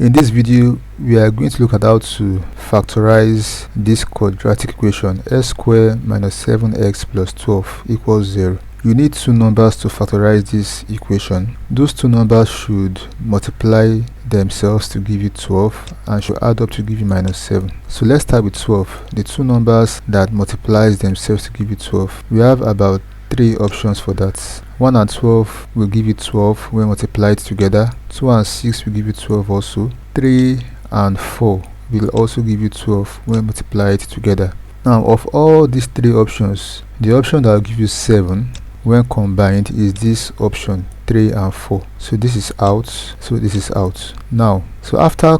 In this video, we are going to look at how to factorize this quadratic equation x squared minus 7x plus 12 equals 0. You need two numbers to factorize this equation. Those two numbers should multiply themselves to give you 12 and should add up to give you minus 7. So let's start with 12. The two numbers that multiplies themselves to give you 12. We have about 3 options for that. 1 and 12 will give you 12 when multiplied together. 2 and 6 will give you 12 also. 3 and 4 will also give you 12 when multiplied together. Now, of all these 3 options, the option that will give you 7 when combined is this option 3 and 4. So this is out, so this is out. Now, so after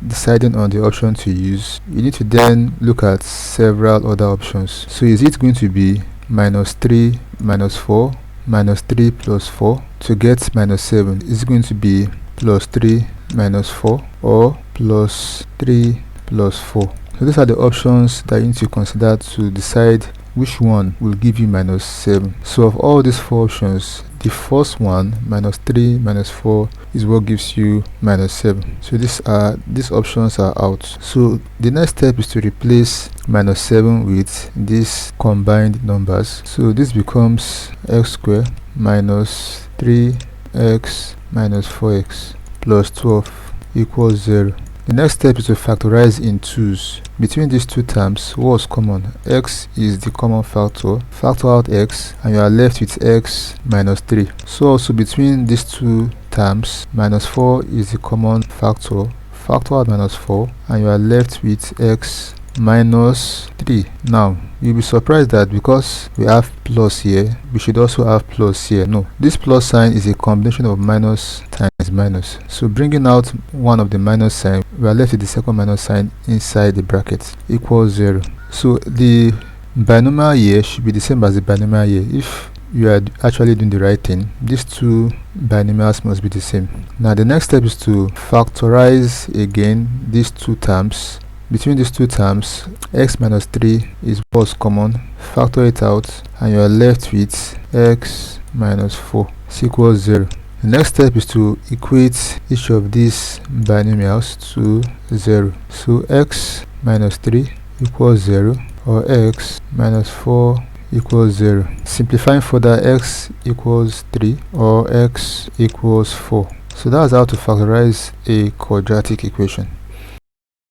deciding on the option to use, you need to then look at several other options. So is it going to be minus 3 minus 4 minus 3 plus 4 to get minus 7? Is it going to be plus 3 minus 4 or plus 3 plus 4? So these are the options that you need to consider to decide which one will give you minus 7. So of all these 4 options, the first one, minus 3 minus 4, is what gives you minus 7. So these options are out. So the next step is to replace minus 7 with these combined numbers. So this becomes x squared minus 3x minus 4x plus 12 equals 0. The next step is to factorize in 2's. Between these two terms, what's common? X is the common factor. Factor out x and you are left with x minus 3. So also between these two terms, minus 4 is the common factor. Factor out minus 4 and you are left with x minus 3. Now, you'll be surprised that because we have plus here, we should also have plus here. No, this plus sign is a combination of minus times minus. So bringing out one of the minus sign, we are left with the second minus sign inside the bracket equals 0. So the binomial here should be the same as the binomial here. If you are actually doing the right thing, these two binomials must be the same. Now the next step is to factorize again these two terms. Between these two terms, x minus 3 is what's common. Factor it out and you are left with x minus 4 equals 0. The next step is to equate each of these binomials to 0. So x minus 3 equals 0 or x minus 4 equals 0. Simplifying further, x equals 3 or x equals 4. So that's how to factorize a quadratic equation.